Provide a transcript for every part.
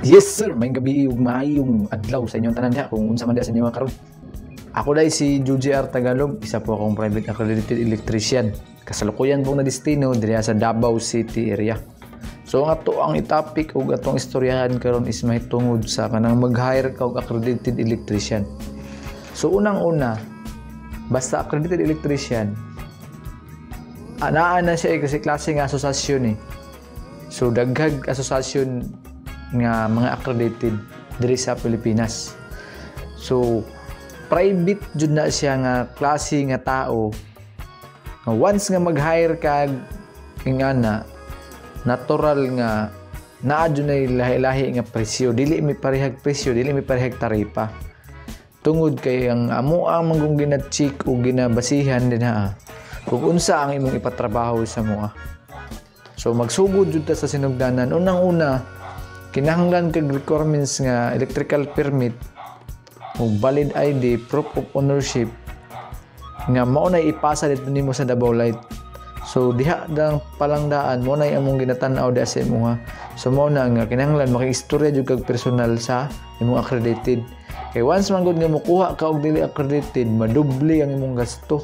Yes sir, may gabi ug maayong adlaw sa inyong tanan diha kung unsa man diha sa inyo karon. Ako dai si JR Tagalog, isa po akong private accredited electrician. Kasalukuyan pong nadistino diri sa Davao City area. So ang ato ang topic ug atong istoryahan karon is mahitungod sa kanang mag-hire ka og accredited electrician. So unang-una, basta accredited electrician, anaa na siya kasi klase nga asosasyon eh. So daghag asosasyon nga mga accredited diri sa Pilipinas. So private jud na siya nga klase nga tao nga once nga mag-hire ka ingana natural nga naa jud na lahi-lahi nga presyo, dili mi parehag presyo, dili mi parehag taripa. Tungod kay ang amo ang manggong gina-check o ginabasihan din ha kung unsa ang imong ipatrabaho sa moa. So magsugod jud ta sa sinugdanan. Unang-una, kinahanglan kag requirements nga electrical permit o valid ID, proof of ownership nga mao na ipasa dito nimo sa Davao Light. So diha dang palangdaan mo na among ginatan-aw diha sa imo ha. So mao na nga kinahanglan maki-istorya jud kag personal sa imong accredited. Kay once man gud nga mokuha ka og dili accredited, madubli ang imong gasto.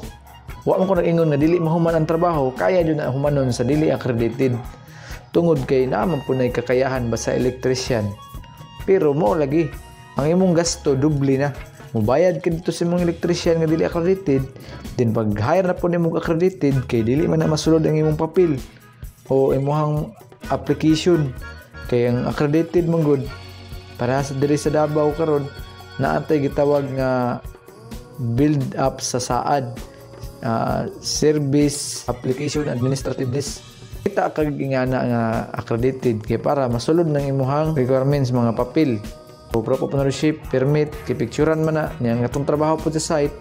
Wa man ko nag-ingon nga dili mahuman ang trabaho, kaya jud na humanon sa dili accredited. Tungod kay naman po na kakayahan ba sa electrician. Pero mo lagi, ang imong gasto dubli na. Mubayad ka dito sa imong electrician nga dili accredited, din pag hire na po nimong accredited kay dili man na masulod ang imong papel o imong application. Kay ang accredited man gud para sa diri sa Davao karon naatay gitawag nga build up sa SAAD, Service Application Administrative List. Kita kag ingana nga accredited kay para masulod ng imuhang requirements mga papel. So, proof of ownership, permit, kipicturan man na niya nga itong trabaho po sa site.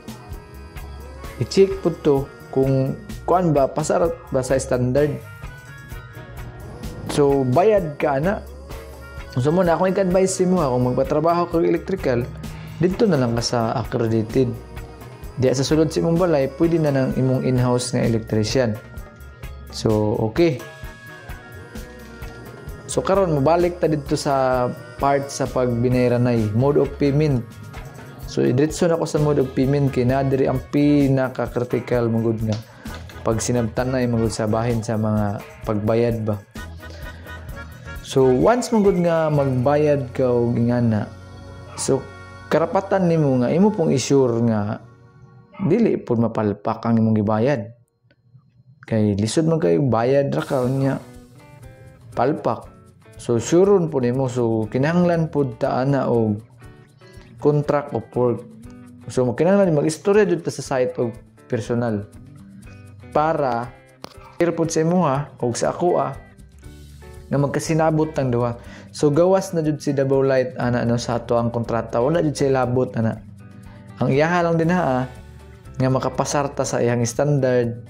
I-check po to kung kuan ba, pasarap ba sa standard. So, bayad ka na. So, muna, akong i-advise mo kung magpatrabaho kag electrical, dito na lang ka sa accredited. Diya sa sulod sa imong balay, pwede na ng imong in-house nga electrician. So, okay. So, karon mabalik ta dito sa part sa pagbinayranay, mode of payment. So, idritso na ko sa mode of payment kay na diri ang pinaka-critical magud nga pag sinabtanay magud sa bahin sa mga pagbayad ba. So, once magud nga magbayad ka og ingana, so karapatan nimo nga imo pong isure nga dili pud mapalpak ang imong gibayad. Kay lisod man kayo bayad ra ka nya palpak. So suron po nimo, so kinahanglan pud ta ana og contract of work. So kinahanglan mag-istorya jud ta sa site og personal para clear pud sa imo ha og sa ako nga magkasinabot tang duha. So gawas na jud si Davao Light ana no sa ato ang kontrata, wala jud siya labot ana. Ang iyaha lang din ha nga makapasarta sa iyang standard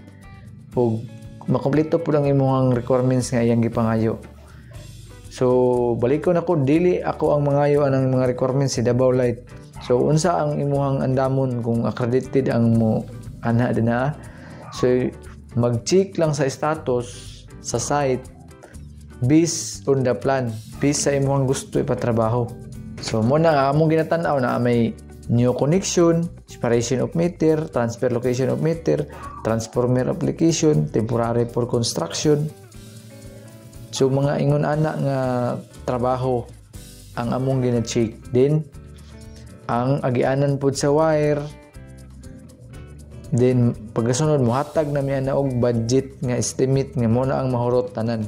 o makompleto po lang imong requirements nga iyang gipangayo. So balikon ako, dili ako ang mangayo anang mga requirements si Davao Light. So unsa ang imong andamon kung accredited ang mo ana din na. So mag-check lang sa status sa site based on the plan, based sa imong gusto ipatrabaho. So mo na nga among ginatan-aw na may new connection, separation of meter, transfer location of meter, transformer application, temporary for construction. So mga ingon ana nga trabaho ang among gina-check. Then ang agianan pud sa wire. Then pagkasunod mo hatag na mi ana og budget nga estimate nga mo na ang mahurot tanan.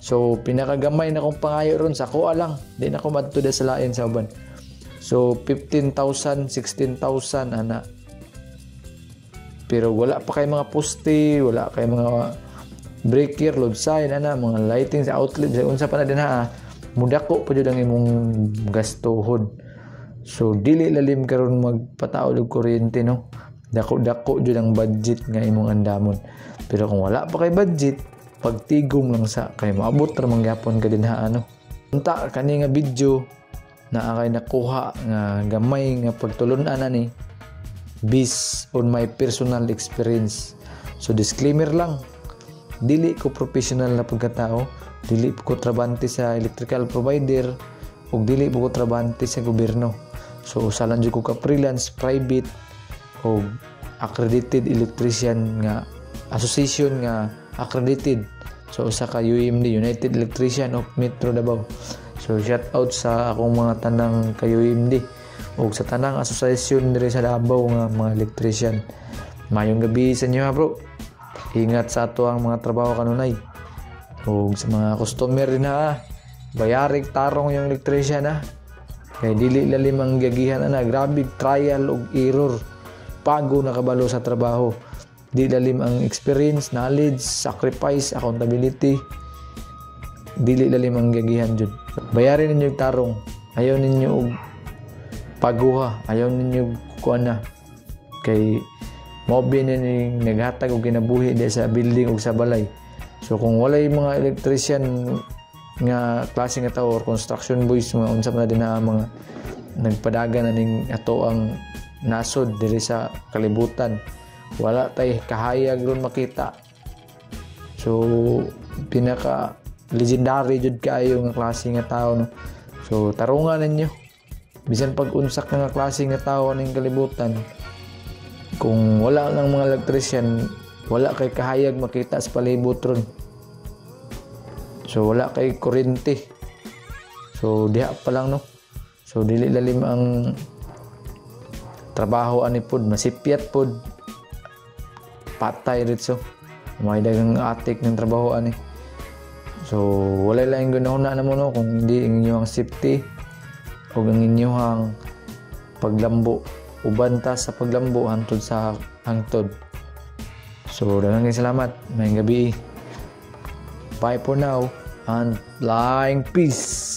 So pinakagamay na kong pangayo ron sa kuha lang. Di na ko madto sa lain sa uban. So 15,000, 16,000 ana. Pero wala pa kay mga poste, wala kay mga breaker, load sign ana, mga lighting sa outlet, unsa pa na din ha. Mudako pa jud ang imong gastuhon. So dili lalim karon magpataod og kuryente no. Dako-dako jud ang budget nga imong andamon. Pero kung wala pa kay budget, pagtigom lang sa kay maabot ra mangyapon ka din ha ano. Unta kani nga video na akay nakuha nga gamay nga pagtulon-an ani based on my personal experience. So disclaimer lang, dili ko professional na pagkatao, dili ko trabante sa electrical provider, ug dili ko trabante sa gobyerno. So usa lang jud ko ka freelance, private o accredited electrician nga association nga accredited. So usa ka UMD, United Electrician of Metro Davao. So shout out sa akong mga tanang ka UMD ug sa tanang asosasyon diri sa Davao nga mga electrician. Mayong gabi sa inyo ha bro. Ingat sa ato ang mga trabaho kanunay. Ug sa mga customer din ha. Bayarig tarong yung electrician ha. Kay dili lalim ang gagihan ana, grabe trial ug error. Pago na kabalo sa trabaho. Di lalim ang experience, knowledge, sacrifice, accountability. Dili lalim ang gagihan jud. Bayarin ninyo yung tarong. Ayaw ninyo og paguha, ayaw ninyo kuan na. Kay mobi ni naghatag og kinabuhi di sa building ug sa balay. So kung walay mga electrician nga klase nga tao or construction boys mga unsa na din na mga nagpadagan aning ato ang nasod diri sa kalibutan, wala tay kahayag ron makita. So pinaka legendary jud kaayo nga klase nga tao no. So tarungan ninyo bisan pag unsak nga klase nga tao ning kalibutan, kung wala nang mga electrician, wala kay kahayag makita sa palibot ron. So wala kay kuryente. So diha pa lang no. So dili lalim ang trabaho ani pod, masipyat pod. Patay ritso. May dagang atik ng trabaho ani. So wala lang gunahuna na mo no kung hindi ang inyong safety o ang inyong paglambo ubanta sa paglambo hantod sa hangtod. So daghang salamat. Mayong gabi. Bye for now and flying peace.